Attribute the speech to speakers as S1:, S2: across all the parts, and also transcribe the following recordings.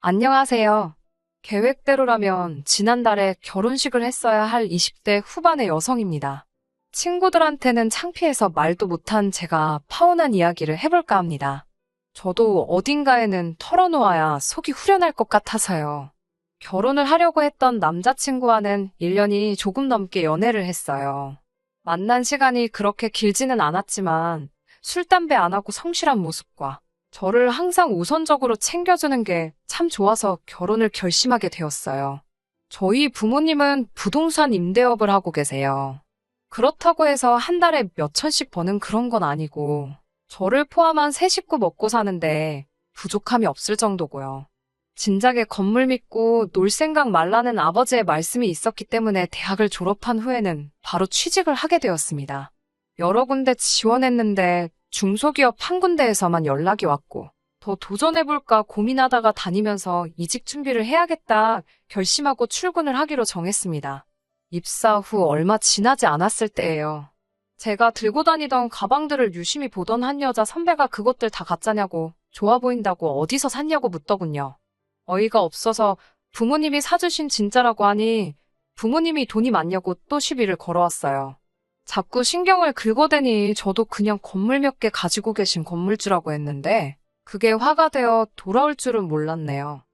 S1: 안녕하세요. 계획대로라면 지난달에 결혼식을 했어야 할 20대 후반의 여성입니다. 친구들한테는 창피해서 말도 못한 제가 파혼한 이야기를 해볼까 합니다. 저도 어딘가에는 털어놓아야 속이 후련할 것 같아서요. 결혼을 하려고 했던 남자친구와는 1년이 조금 넘게 연애를 했어요. 만난 시간이 그렇게 길지는 않았지만 술, 담배 안 하고 성실한 모습과 저를 항상 우선적으로 챙겨주는 게 참 좋아서 결혼을 결심하게 되었어요. 저희 부모님은 부동산 임대업을 하고 계세요. 그렇다고 해서 한 달에 몇 천씩 버는 그런 건 아니고 저를 포함한 세 식구 먹고 사는데 부족함이 없을 정도고요. 진작에 건물 믿고 놀 생각 말라는 아버지의 말씀이 있었기 때문에 대학을 졸업한 후에는 바로 취직을 하게 되었습니다. 여러 군데 지원했는데 중소기업 한 군데에서만 연락이 왔고 더 도전해볼까 고민하다가 다니면서 이직 준비를 해야겠다 결심하고 출근을 하기로 정했습니다. 입사 후 얼마 지나지 않았을 때예요. 제가 들고 다니던 가방들을 유심히 보던 한 여자 선배가 그것들 다 가짜냐고 좋아 보인다고 어디서 샀냐고 묻더군요. 어이가 없어서 부모님이 사주신 진짜라고 하니 부모님이 돈이 많냐고 또 시비를 걸어왔어요. 자꾸 신경을 긁어대니 저도 그냥 건물 몇 개 가지고 계신 건물주라고 했는데 그게 화가 되어 돌아올 줄은 몰랐네요.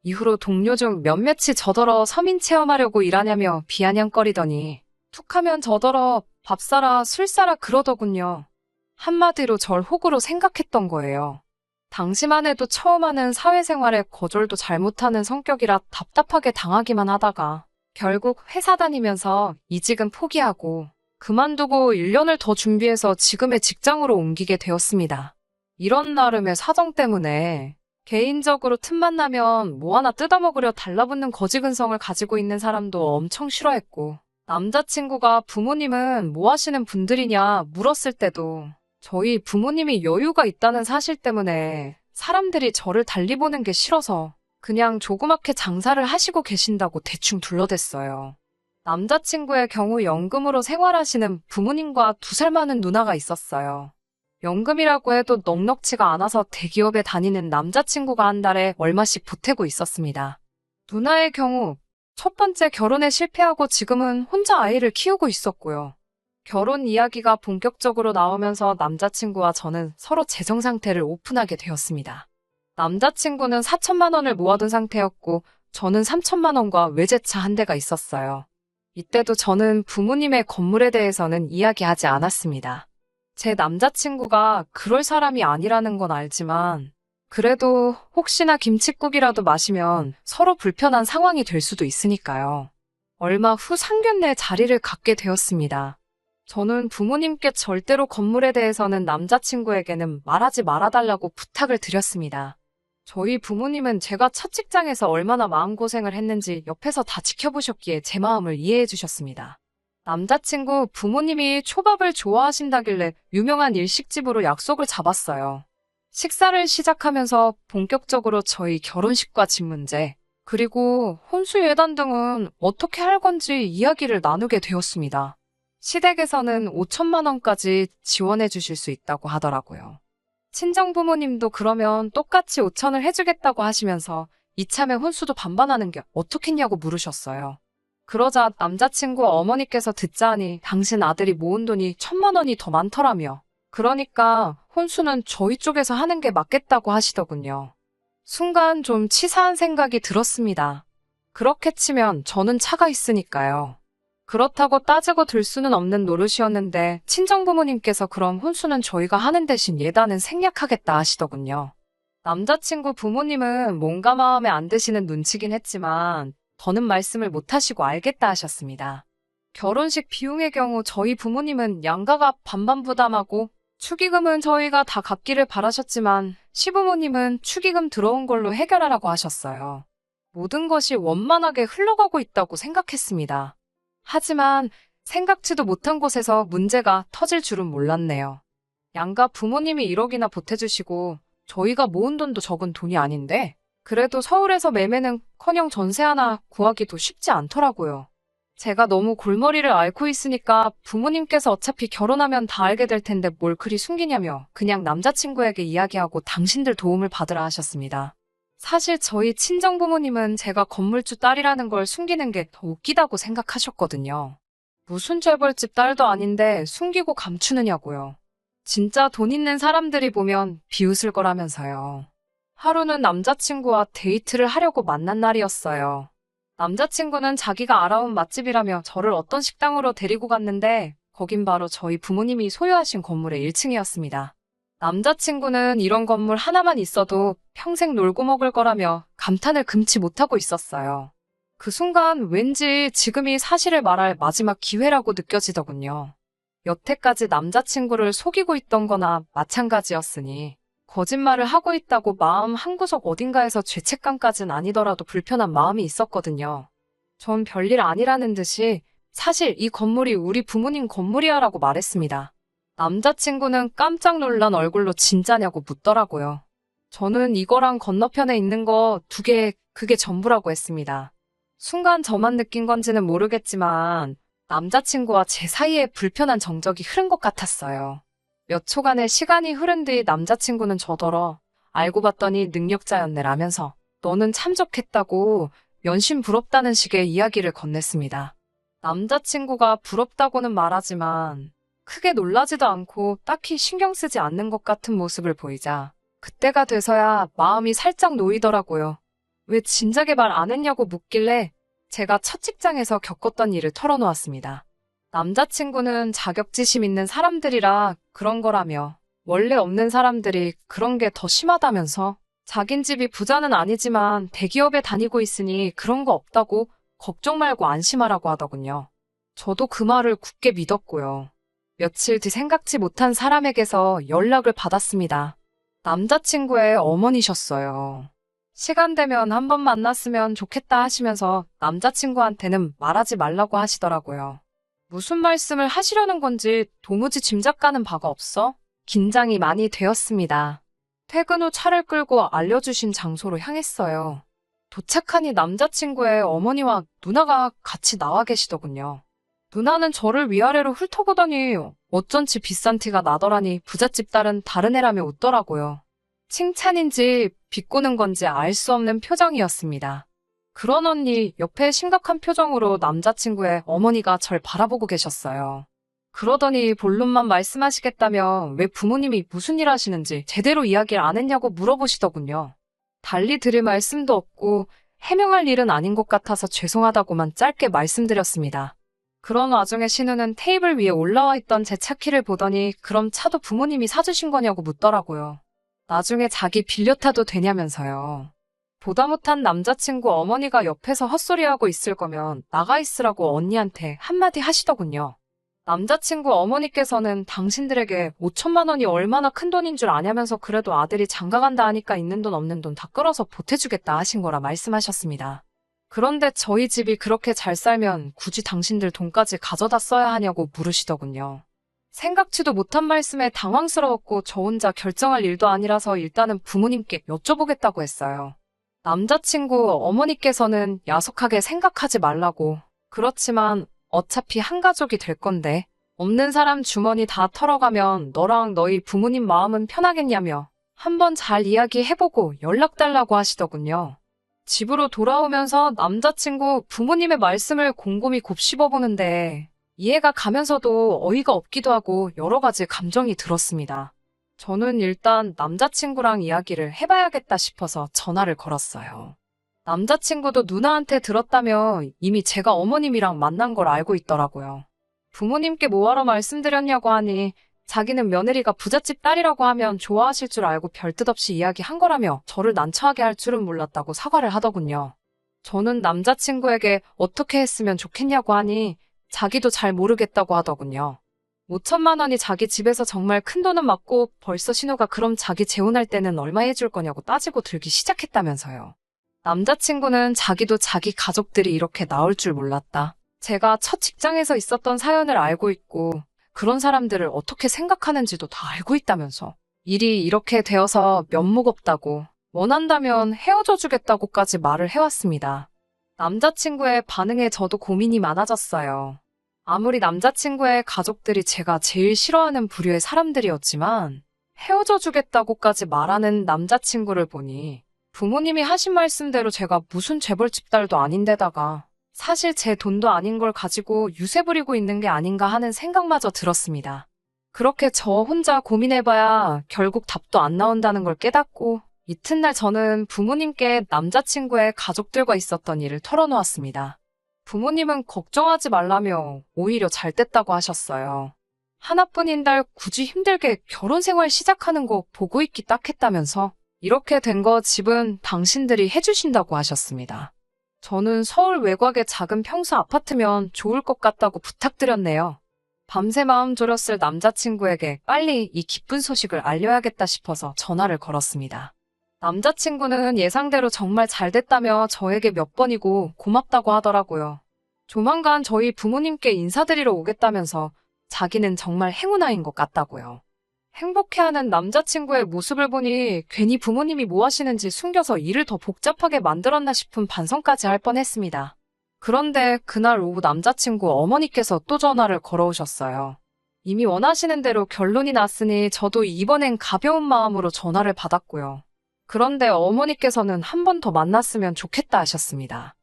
S1: 이후로 동료 중 몇몇이 저더러 서민 체험하려고 일하냐며 비아냥거리더니 툭하면 저더러 밥 사라 술 사라 그러더군요. 한마디로 절 호구로 생각했던 거예요. 당시만 해도 처음 하는 사회생활에 거절도 잘못하는 성격이라 답답하게 당하기만 하다가 결국 회사 다니면서 이직은 포기하고 그만두고 1년을 더 준비해서 지금의 직장으로 옮기게 되었습니다. 이런 나름의 사정 때문에 개인적으로 틈만 나면 뭐 하나 뜯어먹으려 달라붙는 거지근성을 가지고 있는 사람도 엄청 싫어했고 남자친구가 부모님은 뭐 하시는 분들이냐 물었을 때도 저희 부모님이 여유가 있다는 사실 때문에 사람들이 저를 달리 보는 게 싫어서 그냥 조그맣게 장사를 하시고 계신다고 대충 둘러댔어요. 남자친구의 경우 연금으로 생활하시는 부모님과 2살 많은 누나가 있었어요. 연금이라고 해도 넉넉지가 않아서 대기업에 다니는 남자친구가 한 달에 얼마씩 보태고 있었습니다. 누나의 경우 첫 번째 결혼에 실패하고 지금은 혼자 아이를 키우고 있었고요. 결혼 이야기가 본격적으로 나오면서 남자친구와 저는 서로 재정 상태를 오픈하게 되었습니다. 남자친구는 4천만 원을 모아둔 상태였고 저는 3천만 원과 외제차 한 대가 있었어요. 이때도 저는 부모님의 건물에 대해서는 이야기하지 않았습니다. 제 남자친구가 그럴 사람이 아니라는 건 알지만 그래도 혹시나 김칫국이라도 마시면 서로 불편한 상황이 될 수도 있으니까요. 얼마 후 상견례 자리를 갖게 되었습니다. 저는 부모님께 절대로 건물에 대해서는 남자친구에게는 말하지 말아달라고 부탁을 드렸습니다. 저희 부모님은 제가 첫 직장에서 얼마나 마음고생을 했는지 옆에서 다 지켜보셨기에 제 마음을 이해해 주셨습니다. 남자친구 부모님이 초밥을 좋아하신다길래 유명한 일식집으로 약속을 잡았어요. 식사를 시작하면서 본격적으로 저희 결혼식과 집 문제, 그리고 혼수 예단 등은 어떻게 할 건지 이야기를 나누게 되었습니다. 시댁에서는 5천만 원까지 지원해 주실 수 있다고 하더라고요. 친정부모님도 그러면 똑같이 5천을 해주겠다고 하시면서 이참에 혼수도 반반하는 게 어떻겠냐고 물으셨어요. 그러자 남자친구 어머니께서 듣자하니 당신 아들이 모은 돈이 1,000만 원이 더 많더라며. 그러니까 혼수는 저희 쪽에서 하는 게 맞겠다고 하시더군요. 순간 좀 치사한 생각이 들었습니다. 그렇게 치면 저는 차가 있으니까요. 그렇다고 따지고 들 수는 없는 노릇이었는데 친정부모님께서 그럼 혼수는 저희가 하는 대신 예단은 생략하겠다 하시더군요. 남자친구 부모님은 뭔가 마음에 안 드시는 눈치긴 했지만 더는 말씀을 못하시고 알겠다 하셨습니다. 결혼식 비용의 경우 저희 부모님은 양가가 반반 부담하고 축의금은 저희가 다 갚기를 바라셨지만 시부모님은 축의금 들어온 걸로 해결하라고 하셨어요. 모든 것이 원만하게 흘러가고 있다고 생각했습니다. 하지만 생각지도 못한 곳에서 문제가 터질 줄은 몰랐네요. 양가 부모님이 1억이나 보태주시고 저희가 모은 돈도 적은 돈이 아닌데 그래도 서울에서 매매는커녕 전세 하나 구하기도 쉽지 않더라고요. 제가 너무 골머리를 앓고 있으니까 부모님께서 어차피 결혼하면 다 알게 될 텐데 뭘 그리 숨기냐며 그냥 남자친구에게 이야기하고 당신들 도움을 받으라 하셨습니다. 사실 저희 친정 부모님은 제가 건물주 딸이라는 걸 숨기는 게 더 웃기다고 생각하셨거든요. 무슨 재벌집 딸도 아닌데 숨기고 감추느냐고요. 진짜 돈 있는 사람들이 보면 비웃을 거라면서요. 하루는 남자친구와 데이트를 하려고 만난 날이었어요. 남자친구는 자기가 알아온 맛집이라며 저를 어떤 식당으로 데리고 갔는데 거긴 바로 저희 부모님이 소유하신 건물의 1층이었습니다. 남자친구는 이런 건물 하나만 있어도 평생 놀고 먹을 거라며 감탄을 금치 못하고 있었어요. 그 순간 왠지 지금이 사실을 말할 마지막 기회라고 느껴지더군요. 여태까지 남자친구를 속이고 있던 거나 마찬가지였으니 거짓말을 하고 있다고 마음 한구석 어딘가에서 죄책감까진 아니더라도 불편한 마음이 있었거든요. 전 별일 아니라는 듯이 사실 이 건물이 우리 부모님 건물이야라고 말했습니다. 남자친구는 깜짝 놀란 얼굴로 진짜냐고 묻더라고요. 저는 이거랑 건너편에 있는 거 2개, 그게 전부라고 했습니다. 순간 저만 느낀 건지는 모르겠지만 남자친구와 제 사이에 불편한 정적이 흐른 것 같았어요. 몇 초간의 시간이 흐른 뒤 남자친구는 저더러 알고 봤더니 능력자였네라면서 너는 참좋겠다고 연신 부럽다는 식의 이야기를 건넸습니다. 남자친구가 부럽다고는 말하지만 크게 놀라지도 않고 딱히 신경 쓰지 않는 것 같은 모습을 보이자 그때가 돼서야 마음이 살짝 놓이더라고요. 왜 진작에 말 안 했냐고 묻길래 제가 첫 직장에서 겪었던 일을 털어놓았습니다. 남자친구는 자격지심 있는 사람들이라 그런 거라며 원래 없는 사람들이 그런 게 더 심하다면서 자긴 집이 부자는 아니지만 대기업에 다니고 있으니 그런 거 없다고 걱정 말고 안심하라고 하더군요. 저도 그 말을 굳게 믿었고요. 며칠 뒤 생각지 못한 사람에게서 연락을 받았습니다. 남자친구의 어머니셨어요. 시간 되면 한번 만났으면 좋겠다 하시면서 남자친구한테는 말하지 말라고 하시더라고요. 무슨 말씀을 하시려는 건지 도무지 짐작가는 바가 없어 긴장이 많이 되었습니다. 퇴근 후 차를 끌고 알려주신 장소로 향했어요. 도착하니 남자친구의 어머니와 누나가 같이 나와 계시더군요. 누나는 저를 위아래로 훑어보더니 어쩐지 비싼 티가 나더라니 부잣집 딸은 다른 애라며 웃더라고요. 칭찬인지 비꼬는 건지 알 수 없는 표정이었습니다. 그러더니 옆에 심각한 표정으로 남자친구의 어머니가 절 바라보고 계셨어요. 그러더니 본론만 말씀하시겠다며 왜 부모님이 무슨 일 하시는지 제대로 이야기를 안 했냐고 물어보시더군요. 달리 드릴 말씀도 없고 해명할 일은 아닌 것 같아서 죄송하다고만 짧게 말씀드렸습니다. 그런 와중에 신우는 테이블 위에 올라와 있던 제 차키를 보더니 그럼 차도 부모님이 사주신 거냐고 묻더라고요. 나중에 자기 빌려 타도 되냐면서요. 보다 못한 남자친구 어머니가 옆에서 헛소리하고 있을 거면 나가 있으라고 언니한테 한마디 하시더군요. 남자친구 어머니께서는 당신들에게 5천만 원이 얼마나 큰 돈인 줄 아냐면서 그래도 아들이 장가간다 하니까 있는 돈 없는 돈 다 끌어서 보태주겠다 하신 거라 말씀하셨습니다. 그런데 저희 집이 그렇게 잘 살면 굳이 당신들 돈까지 가져다 써야 하냐고 물으시더군요. 생각지도 못한 말씀에 당황스러웠고 저 혼자 결정할 일도 아니라서 일단은 부모님께 여쭤보겠다고 했어요. 남자친구 어머니께서는 야속하게 생각하지 말라고. 그렇지만 어차피 한 가족이 될 건데 없는 사람 주머니 다 털어가면 너랑 너희 부모님 마음은 편하겠냐며 한번 잘 이야기해보고 연락 달라고 하시더군요. 집으로 돌아오면서 남자친구 부모님의 말씀을 곰곰이 곱씹어보는데 이해가 가면서도 어이가 없기도 하고 여러 가지 감정이 들었습니다. 저는 일단 남자친구랑 이야기를 해봐야겠다 싶어서 전화를 걸었어요. 남자친구도 누나한테 들었다며 이미 제가 어머님이랑 만난 걸 알고 있더라고요. 부모님께 뭐하러 말씀드렸냐고 하니 자기는 며느리가 부잣집 딸이라고 하면 좋아하실 줄 알고 별뜻 없이 이야기한 거라며 저를 난처하게 할 줄은 몰랐다고 사과를 하더군요. 저는 남자친구에게 어떻게 했으면 좋겠냐고 하니 자기도 잘 모르겠다고 하더군요. 5천만 원이 자기 집에서 정말 큰 돈은 맞고 벌써 신우가 그럼 자기 재혼할 때는 얼마 해줄 거냐고 따지고 들기 시작했다면서요. 남자친구는 자기도 자기 가족들이 이렇게 나올 줄 몰랐다. 제가 첫 직장에서 있었던 사연을 알고 있고 그런 사람들을 어떻게 생각하는지도 다 알고 있다면서 일이 이렇게 되어서 면목 없다고 원한다면 헤어져 주겠다고까지 말을 해왔습니다. 남자친구의 반응에 저도 고민이 많아졌어요. 아무리 남자친구의 가족들이 제가 제일 싫어하는 부류의 사람들이었지만 헤어져 주겠다고까지 말하는 남자친구를 보니 부모님이 하신 말씀대로 제가 무슨 재벌집 딸도 아닌데다가 사실 제 돈도 아닌 걸 가지고 유세 부리고 있는 게 아닌가 하는 생각마저 들었습니다. 그렇게 저 혼자 고민해봐야 결국 답도 안 나온다는 걸 깨닫고 이튿날 저는 부모님께 남자친구의 가족들과 있었던 일을 털어놓았습니다. 부모님은 걱정하지 말라며 오히려 잘 됐다고 하셨어요. 하나뿐인 딸 굳이 힘들게 결혼 생활 시작하는 거 보고 있기 딱 했다면서 이렇게 된 거 집은 당신들이 해주신다고 하셨습니다. 저는 서울 외곽의 작은 평수 아파트면 좋을 것 같다고 부탁드렸네요. 밤새 마음 졸였을 남자친구에게 빨리 이 기쁜 소식을 알려야겠다 싶어서 전화를 걸었습니다. 남자친구는 예상대로 정말 잘 됐다며 저에게 몇 번이고 고맙다고 하더라고요. 조만간 저희 부모님께 인사드리러 오겠다면서 자기는 정말 행운아인 것 같다고요. 행복해하는 남자친구의 모습을 보니 괜히 부모님이 뭐 하시는지 숨겨서 일을 더 복잡하게 만들었나 싶은 반성까지 할 뻔했습니다. 그런데 그날 오후 남자친구 어머니께서 또 전화를 걸어오셨어요. 이미 원하시는 대로 결론이 났으니 저도 이번엔 가벼운 마음으로 전화를 받았고요. 그런데 어머니께서는 한 번 더 만났으면 좋겠다 하셨습니다.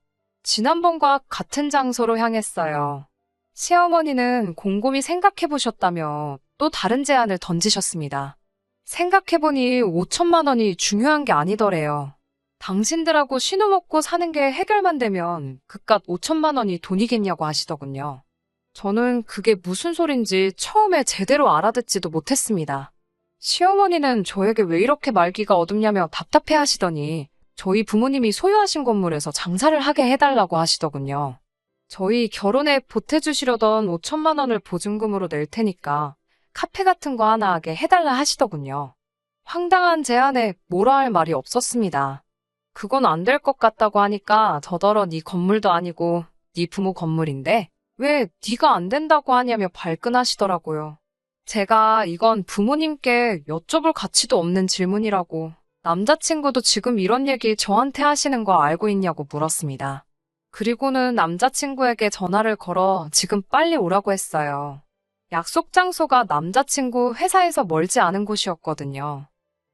S1: 지난번과 같은 장소로 향했어요. 시어머니는 곰곰이 생각해보셨다며 또 다른 제안을 던지셨습니다. 생각해보니 5천만 원이 중요한 게 아니더래요. 당신들하고 신우 먹고 사는 게 해결만 되면 그깟 5천만 원이 돈이겠냐고 하시더군요. 저는 그게 무슨 소린지 처음에 제대로 알아듣지도 못했습니다. 시어머니는 저에게 왜 이렇게 말귀가 어둡냐며 답답해 하시더니 저희 부모님이 소유하신 건물에서 장사를 하게 해달라고 하시더군요. 저희 결혼에 보태주시려던 5천만 원을 보증금으로 낼 테니까 카페 같은 거 하나 하게 해달라 하시더군요. 황당한 제안에 뭐라 할 말이 없었습니다. 그건 안 될 것 같다고 하니까 저더러 네 건물도 아니고 네 부모 건물인데 왜 네가 안 된다고 하냐며 발끈하시더라고요. 제가 이건 부모님께 여쭤볼 가치도 없는 질문이라고 남자친구도 지금 이런 얘기 저한테 하시는 거 알고 있냐고 물었습니다. 그리고는 남자친구에게 전화를 걸어 지금 빨리 오라고 했어요. 약속 장소가 남자친구 회사에서 멀지 않은 곳이었거든요.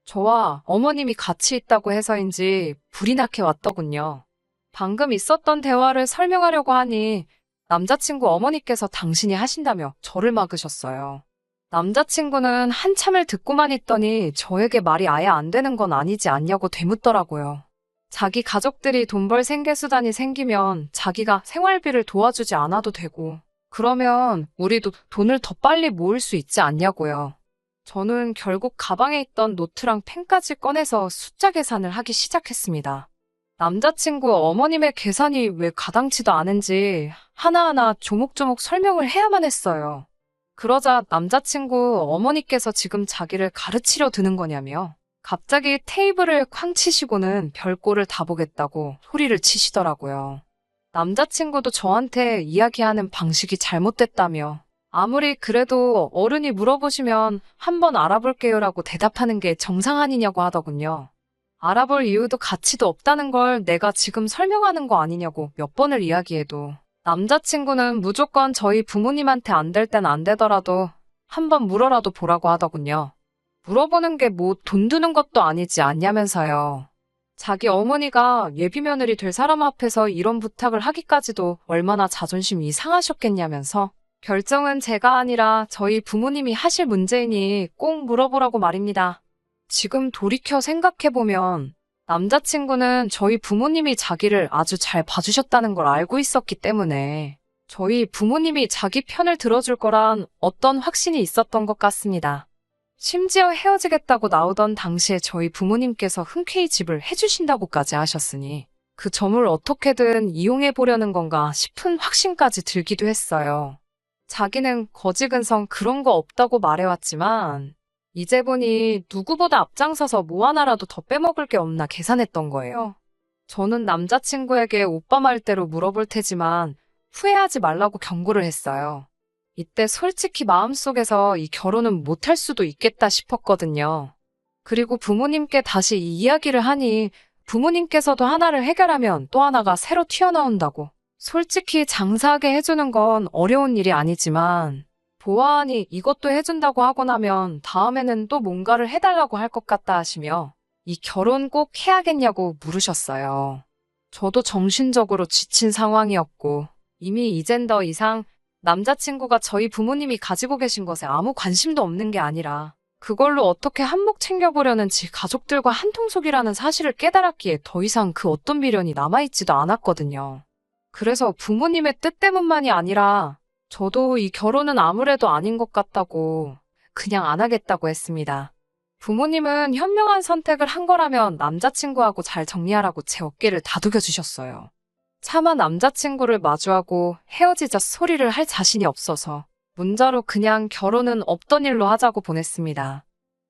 S1: 저와 어머님이 같이 있다고 해서인지 불이 나게 왔더군요. 방금 있었던 대화를 설명하려고 하니 남자친구 어머니께서 당신이 하신다며 저를 막으셨어요. 남자친구는 한참을 듣고만 있더니 저에게 말이 아예 안 되는 건 아니지 않냐고 되묻더라고요. 자기 가족들이 돈 벌 생계수단이 생기면 자기가 생활비를 도와주지 않아도 되고 그러면 우리도 돈을 더 빨리 모을 수 있지 않냐고요. 저는 결국 가방에 있던 노트랑 펜까지 꺼내서 숫자 계산을 하기 시작했습니다. 남자친구 어머님의 계산이 왜 가당치도 않은지 하나하나 조목조목 설명을 해야만 했어요. 그러자 남자친구 어머니께서 지금 자기를 가르치려 드는 거냐며 갑자기 테이블을 쾅 치시고는 별꼴을 다 보겠다고 소리를 치시더라고요. 남자친구도 저한테 이야기하는 방식이 잘못됐다며 아무리 그래도 어른이 물어보시면 한번 알아볼게요라고 대답하는 게 정상 아니냐고 하더군요. 알아볼 이유도 가치도 없다는 걸 내가 지금 설명하는 거 아니냐고 몇 번을 이야기해도 남자친구는 무조건 저희 부모님한테 안 될 땐 안 되더라도 한번 물어라도 보라고 하더군요. 물어보는 게 뭐 돈 드는 것도 아니지 않냐면서요. 자기 어머니가 예비며느리 될 사람 앞에서 이런 부탁을 하기까지도 얼마나 자존심이 상하셨겠냐면서 결정은 제가 아니라 저희 부모님이 하실 문제이니 꼭 물어보라고 말입니다. 지금 돌이켜 생각해보면 남자친구는 저희 부모님이 자기를 아주 잘 봐주셨다는 걸 알고 있었기 때문에 저희 부모님이 자기 편을 들어줄 거란 어떤 확신이 있었던 것 같습니다. 심지어 헤어지겠다고 나오던 당시에 저희 부모님께서 흔쾌히 집을 해주신다고까지 하셨으니 그 점을 어떻게든 이용해 보려는 건가 싶은 확신까지 들기도 했어요. 자기는 거지근성 그런 거 없다고 말해왔지만 이제 보니 누구보다 앞장서서 뭐 하나라도 더 빼먹을 게 없나 계산했던 거예요. 저는 남자친구에게 오빠 말대로 물어볼 테지만 후회하지 말라고 경고를 했어요. 이때 솔직히 마음속에서 이 결혼은 못할 수도 있겠다 싶었거든요. 그리고 부모님께 다시 이 이야기를 하니 부모님께서도 하나를 해결하면 또 하나가 새로 튀어나온다고. 솔직히 장사하게 해주는 건 어려운 일이 아니지만 보아하니 이것도 해준다고 하고 나면 다음에는 또 뭔가를 해달라고 할 것 같다 하시며 이 결혼 꼭 해야겠냐고 물으셨어요. 저도 정신적으로 지친 상황이었고, 이미 이젠 더 이상 남자친구가 저희 부모님이 가지고 계신 것에 아무 관심도 없는 게 아니라, 그걸로 어떻게 한몫 챙겨보려는 지 가족들과 한통속이라는 사실을 깨달았기에 더 이상 그 어떤 미련이 남아있지도 않았거든요. 그래서 부모님의 뜻 때문만이 아니라, 저도 이 결혼은 아무래도 아닌 것 같다고 그냥 안 하겠다고 했습니다. 부모님은 현명한 선택을 한 거라면 남자친구하고 잘 정리하라고 제 어깨를 다독여 주셨어요. 차마 남자친구를 마주하고 헤어지자 소리를 할 자신이 없어서 문자로 그냥 결혼은 없던 일로 하자고 보냈습니다.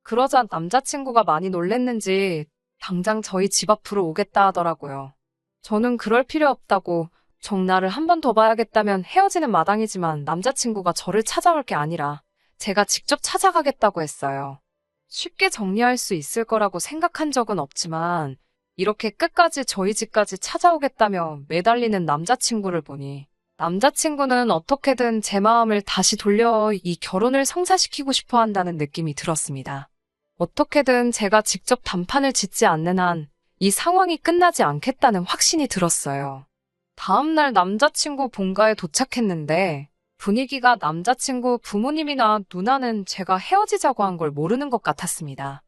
S1: 그러자 남자친구가 많이 놀랬는지 당장 저희 집 앞으로 오겠다 하더라고요. 저는 그럴 필요 없다고 정나를 한 번 더 봐야겠다면 헤어지는 마당이지만 남자친구가 저를 찾아올 게 아니라 제가 직접 찾아가겠다고 했어요. 쉽게 정리할 수 있을 거라고 생각한 적은 없지만 이렇게 끝까지 저희 집까지 찾아오겠다며 매달리는 남자친구를 보니 남자친구는 어떻게든 제 마음을 다시 돌려 이 결혼을 성사시키고 싶어 한다는 느낌이 들었습니다. 어떻게든 제가 직접 단판을 짓지 않는 한 이 상황이 끝나지 않겠다는 확신이 들었어요. 다음날 남자친구 본가에 도착했는데 분위기가 남자친구 부모님이나 누나는 제가 헤어지자고 한 걸 모르는 것 같았습니다.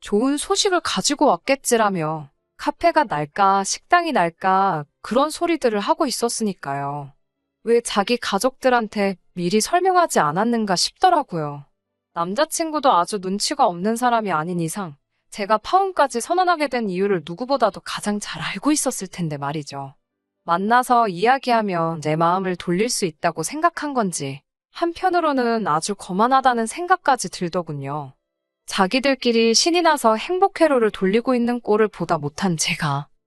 S1: 좋은 소식을 가지고 왔겠지라며 카페가 날까 식당이 날까 그런 소리들을 하고 있었으니까요. 왜 자기 가족들한테 미리 설명하지 않았는가 싶더라고요. 남자친구도 아주 눈치가 없는 사람이 아닌 이상 제가 파혼까지 선언하게 된 이유를 누구보다도 가장 잘 알고 있었을 텐데 말이죠. 만나서 이야기하면 내 마음을 돌릴 수 있다고 생각한 건지 한편으로는 아주 거만하다는 생각까지 들더군요. 자기들끼리 신이 나서 행복회로를 돌리고 있는 꼴을 보다 못한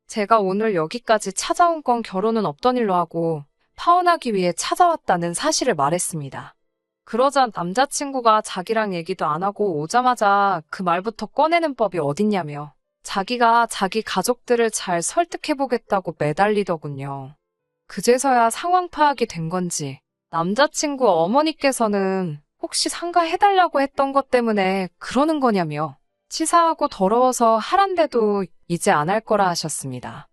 S1: 제가 오늘 여기까지 찾아온 건 결혼은 없던 일로 하고 파혼하기 위해 찾아왔다는 사실을 말했습니다. 그러자 남자친구가 자기랑 얘기도 안 하고 오자마자 그 말부터 꺼내는 법이 어딨냐며 자기가 자기 가족들을 잘 설득해보겠다고 매달리더군요. 그제서야 상황 파악이 된 건지 남자친구 어머니께서는 혹시 상가해달라고 했던 것 때문에 그러는 거냐며 치사하고 더러워서 하란데도 이제 안 할 거라 하셨습니다.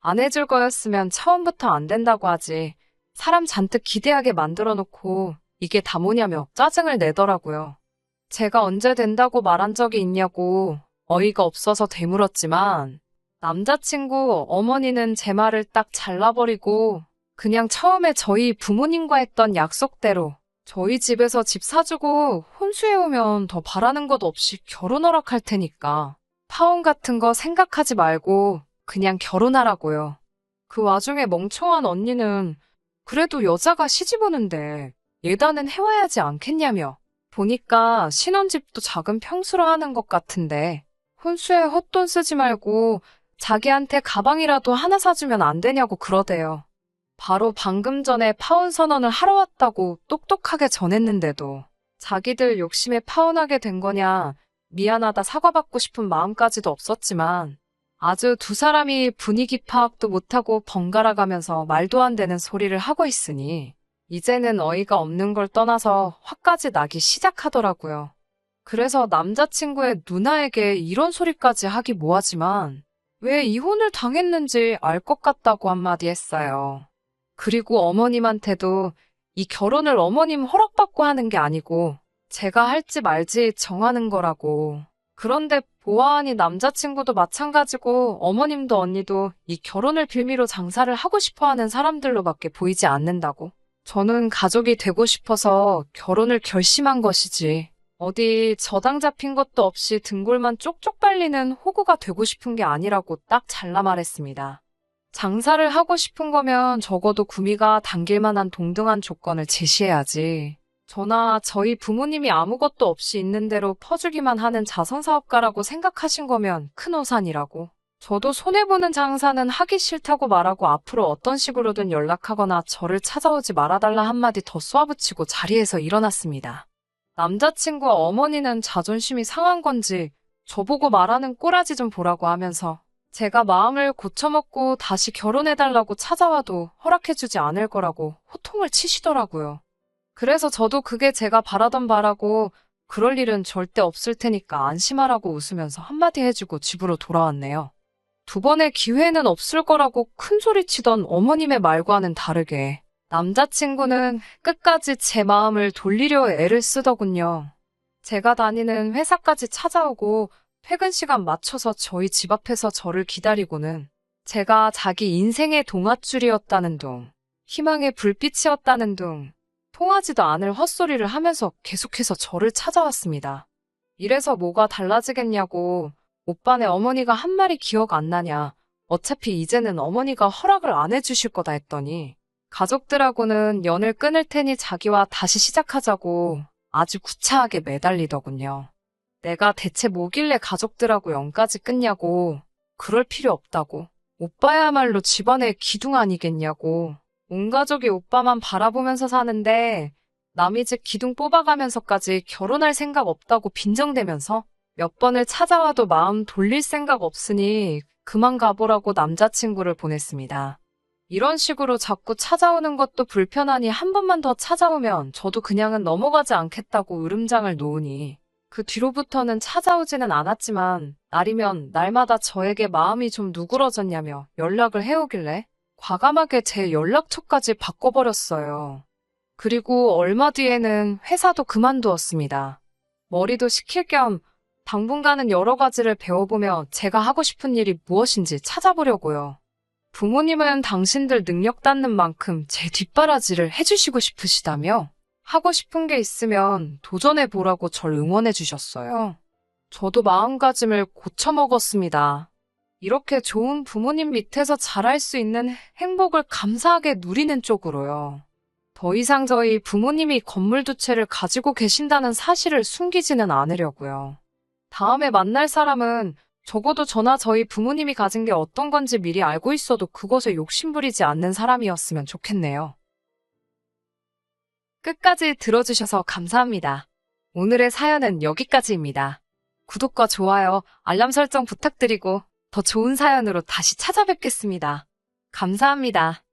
S1: 안 해줄 거였으면 처음부터 안 된다고 하지 사람 잔뜩 기대하게 만들어 놓고 이게 다 뭐냐며 짜증을 내더라고요. 제가 언제 된다고 말한 적이 있냐고 어이가 없어서 되물었지만 남자친구 어머니는 제 말을 딱 잘라버리고 그냥 처음에 저희 부모님과 했던 약속대로 저희 집에서 집 사주고 혼수해오면 더 바라는 것 없이 결혼 허락할 테니까 파혼 같은 거 생각하지 말고 그냥 결혼하라고요. 그 와중에 멍청한 언니는 그래도 여자가 시집 오는데 예단은 해와야지 않겠냐며 보니까 신혼집도 작은 평수로 하는 것 같은데 혼수에 헛돈 쓰지 말고 자기한테 가방이라도 하나 사주면 안 되냐고 그러대요. 바로 방금 전에 파혼 선언을 하러 왔다고 똑똑하게 전했는데도 자기들 욕심에 파혼하게 된 거냐 미안하다 사과받고 싶은 마음까지도 없었지만 아주 두 사람이 분위기 파악도 못하고 번갈아 가면서 말도 안 되는 소리를 하고 있으니 이제는 어이가 없는 걸 떠나서 화까지 나기 시작하더라고요. 그래서 남자친구의 누나에게 이런 소리까지 하기 뭐하지만 왜 이혼을 당했는지 알 것 같다고 한마디 했어요. 그리고 어머님한테도 이 결혼을 어머님 허락받고 하는 게 아니고 제가 할지 말지 정하는 거라고. 그런데 보아하니 남자친구도 마찬가지고 어머님도 언니도 이 결혼을 빌미로 장사를 하고 싶어하는 사람들로밖에 보이지 않는다고. 저는 가족이 되고 싶어서 결혼을 결심한 것이지. 어디 저당 잡힌 것도 없이 등골만 쪽쪽 빨리는 호구가 되고 싶은 게 아니라고 딱 잘라 말했습니다. 장사를 하고 싶은 거면 적어도 구미가 당길 만한 동등한 조건을 제시해야지. 저나 저희 부모님이 아무것도 없이 있는 대로 퍼주기만 하는 자선사업가라고 생각하신 거면 큰 오산이라고. 저도 손해보는 장사는 하기 싫다고 말하고 앞으로 어떤 식으로든 연락하거나 저를 찾아오지 말아달라 한마디 더 쏘아붙이고 자리에서 일어났습니다. 남자친구 어머니는 자존심이 상한 건지 저보고 말하는 꼬라지 좀 보라고 하면서 제가 마음을 고쳐먹고 다시 결혼해달라고 찾아와도 허락해주지 않을 거라고 호통을 치시더라고요. 그래서 저도 그게 제가 바라던 바라고 그럴 일은 절대 없을 테니까 안심하라고 웃으면서 한마디 해주고 집으로 돌아왔네요. 두 번의 기회는 없을 거라고 큰소리치던 어머님의 말과는 다르게 남자친구는 끝까지 제 마음을 돌리려 애를 쓰더군요. 제가 다니는 회사까지 찾아오고 퇴근 시간 맞춰서 저희 집 앞에서 저를 기다리고는 제가 자기 인생의 동아줄이었다는 둥, 희망의 불빛이었다는 둥, 통하지도 않을 헛소리를 하면서 계속해서 저를 찾아왔습니다. 이래서 뭐가 달라지겠냐고, 오빠네 어머니가 한 말이 기억 안 나냐, 어차피 이제는 어머니가 허락을 안 해주실 거다 했더니 가족들하고는 연을 끊을 테니 자기와 다시 시작하자고 아주 구차하게 매달리더군요. 내가 대체 뭐길래 가족들하고 연까지 끊냐고, 그럴 필요 없다고, 오빠야말로 집안의 기둥 아니겠냐고, 온 가족이 오빠만 바라보면서 사는데 남이 집 기둥 뽑아가면서까지 결혼할 생각 없다고 빈정대면서 몇 번을 찾아와도 마음 돌릴 생각 없으니 그만 가보라고 남자친구를 보냈습니다. 이런 식으로 자꾸 찾아오는 것도 불편하니 한 번만 더 찾아오면 저도 그냥은 넘어가지 않겠다고 으름장을 놓으니 그 뒤로부터는 찾아오지는 않았지만 날이면 날마다 저에게 마음이 좀 누그러졌냐며 연락을 해오길래 과감하게 제 연락처까지 바꿔버렸어요. 그리고 얼마 뒤에는 회사도 그만두었습니다. 머리도 식힐 겸 당분간은 여러 가지를 배워보며 제가 하고 싶은 일이 무엇인지 찾아보려고요. 부모님은 당신들 능력 닿는 만큼 제 뒷바라지를 해주시고 싶으시다며 하고 싶은 게 있으면 도전해보라고 절 응원해 주셨어요. 저도 마음가짐을 고쳐먹었습니다. 이렇게 좋은 부모님 밑에서 잘할 수 있는 행복을 감사하게 누리는 쪽으로요. 더 이상 저희 부모님이 건물 두 채를 가지고 계신다는 사실을 숨기지는 않으려고요. 다음에 만날 사람은 적어도 저나 저희 부모님이 가진 게 어떤 건지 미리 알고 있어도 그것에 욕심부리지 않는 사람이었으면 좋겠네요. 끝까지 들어주셔서 감사합니다. 오늘의 사연은 여기까지입니다. 구독과 좋아요, 알람 설정 부탁드리고 더 좋은 사연으로 다시 찾아뵙겠습니다. 감사합니다.